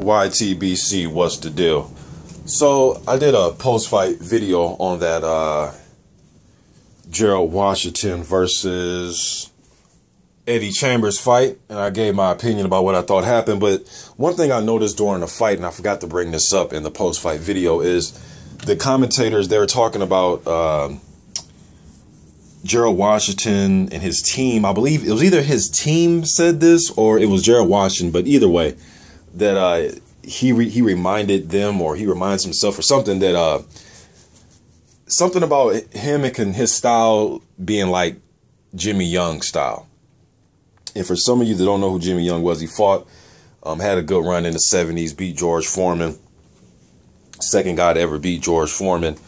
YTBC, what's the deal? So I did a post-fight video on that Gerald Washington versus Eddie Chambers fight, and I gave my opinion about what I thought happened. But one thing I noticed during the fight, and I forgot to bring this up in the post-fight video, is the commentators, they were talking about Gerald Washington and his team. I believe it was either his team said this or it was Gerald Washington, but either way, that he reminded them, or he reminds himself or something, that something about him and his style being like Jimmy Young style. And for some of you that don't know who Jimmy Young was, he fought, had a good run in the 70s, beat George Foreman. Second guy to ever beat George Foreman.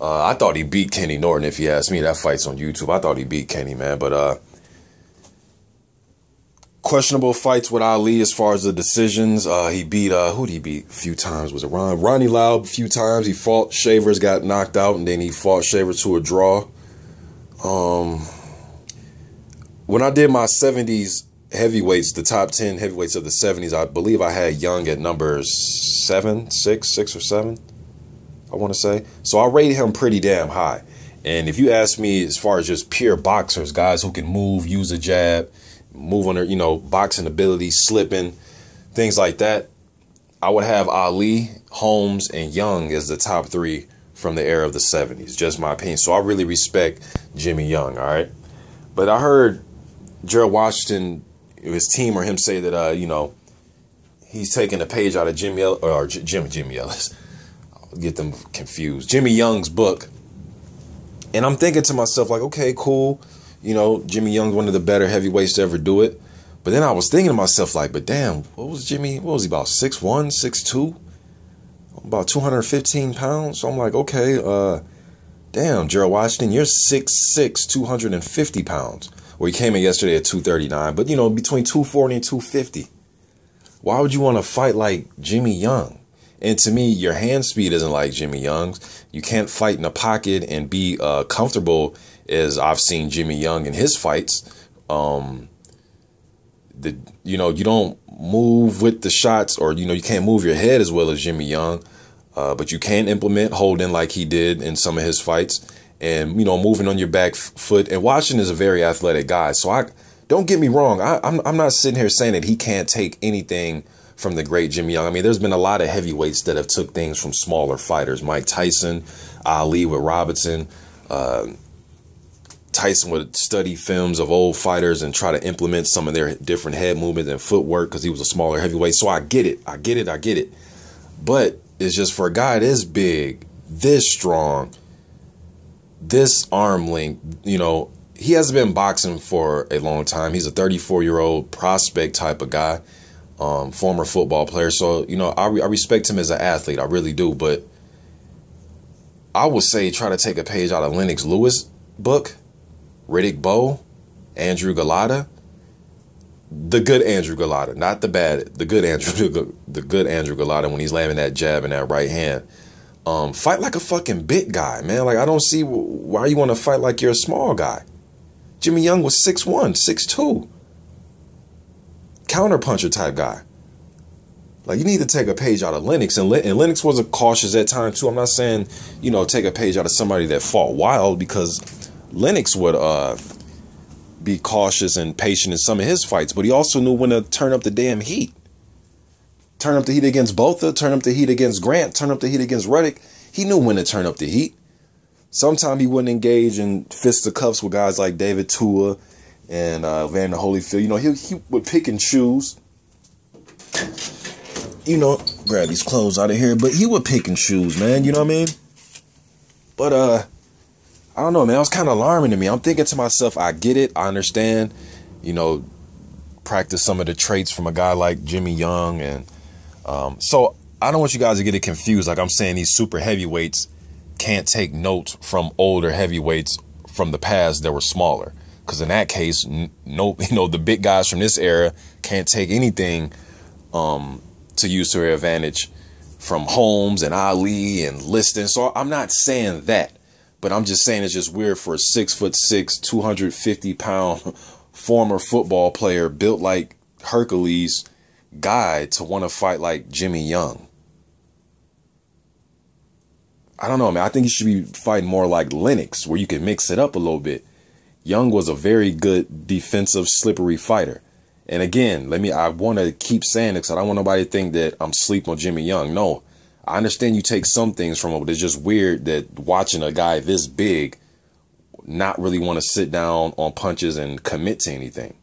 I thought he beat Kenny Norton, if you ask me. That fight's on YouTube. I thought he beat Kenny, man. But questionable fights with Ali as far as the decisions. He beat, who did he beat a few times? Was it Ronnie Lau a few times? He fought Shavers, got knocked out, and then he fought Shavers to a draw. When I did my 70s heavyweights, the top 10 heavyweights of the 70s, I believe I had Young at number 6 or 7, I want to say. So I rated him pretty damn high. And if you ask me, as far as just pure boxers, guys who can move, use a jab, move on their, boxing ability, slipping, things like that, I would have Ali, Holmes, and Young as the top 3 from the era of the 70s. Just my opinion. So I really respect Jimmy Young, all right? But I heard Gerald Washington, his team, or him say that, he's taking a page out of Jimmy Ellis. I'll get them confused. Jimmy Young's book. And I'm thinking to myself, like, okay, cool. Jimmy Young's one of the better heavyweights to ever do it. But then I was thinking to myself, like, but damn, what was he about, 6'1", 6'2"? About 215 pounds? So I'm like, okay, damn, Gerald Washington, you're 6'6", 250 pounds. Well, he came in yesterday at 239, but, between 240 and 250. Why would you want to fight like Jimmy Young? And to me, your hand speed isn't like Jimmy Young's. You can't fight in a pocket and be comfortable as I've seen Jimmy Young in his fights. You don't move with the shots, or, you can't move your head as well as Jimmy Young. But you can implement holding like he did in some of his fights. And, moving on your back foot. And Washington is a very athletic guy. So don't get me wrong. I'm not sitting here saying that he can't take anything from the great Jimmy Young. I mean, there's been a lot of heavyweights that have took things from smaller fighters. Mike Tyson, Ali with Robinson. Tyson would study films of old fighters and try to implement some of their different head movements and footwork because he was a smaller heavyweight. So I get it. But it's just for a guy this big, this strong, this arm length, he hasn't been boxing for a long time. He's a 34-year-old prospect type of guy, former football player. So, I respect him as an athlete. I really do. But I would say try to take a page out of Lennox Lewis' book, Riddick Bowe, Andrew Galata. The good Andrew Galata, not the bad, the good Andrew Galata when he's landing that jab in that right hand. Fight like a fucking big guy, man. Like, I don't see why you want to fight like you're a small guy. Jimmy Young was 6'1", 6'2". Counterpuncher type guy. Like, you need to take a page out of Lennox. And Lennox was a cautious at times, too. I'm not saying, take a page out of somebody that fought wild, because Lennox would be cautious and patient in some of his fights. But he also knew when to turn up the damn heat. Turn up the heat against Botha, turn up the heat against Grant, turn up the heat against Riddick. He knew when to turn up the heat. Sometimes he wouldn't engage in fisticuffs with guys like David Tua and Vander Holyfield. He would pick and choose. Grab these clothes out of here. But he would pick and choose, man. You know what I mean? But, I don't know, man. It was kind of alarming to me. I'm thinking to myself, I get it. I understand, practice some of the traits from a guy like Jimmy Young. And so I don't want you guys to get it confused. Like I'm saying, these super heavyweights can't take notes from older heavyweights from the past that were smaller. Because in that case, the big guys from this era can't take anything to use to their advantage from Holmes and Ali and Liston. So I'm not saying that, but I'm just saying it's just weird for a 6'6", 250-pound former football player built like Hercules guy to want to fight like Jimmy Young. I don't know, man. I think you should be fighting more like Lennox, where you can mix it up a little bit. Young was a very good defensive, slippery fighter. And again, I want to keep saying it because I don't want nobody to think that I'm sleeping on Jimmy Young. No, I understand you take some things from him, but it's just weird that watching a guy this big not really want to sit down on punches and commit to anything.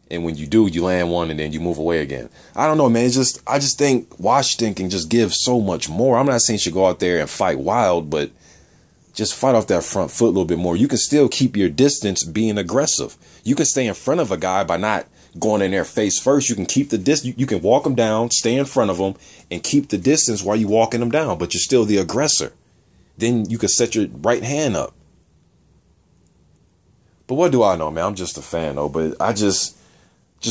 And when you do, you land one and then you move away again. I don't know, man. I just think Washington can just give so much more. I'm not saying you should go out there and fight wild, but just fight off that front foot a little bit more. You can still keep your distance being aggressive. You can stay in front of a guy by not going in there face first. You can keep the distance. You can walk him down, stay in front of him, and keep the distance while you're walking him down. But you're still the aggressor. Then you can set your right hand up. But what do I know, man? I'm just a fan, though. But I just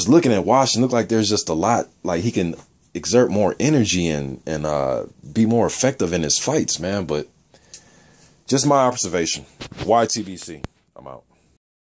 looking at Washington, look like there's just a lot. Like he can exert more energy and be more effective in his fights, man. But just my observation. YTBC.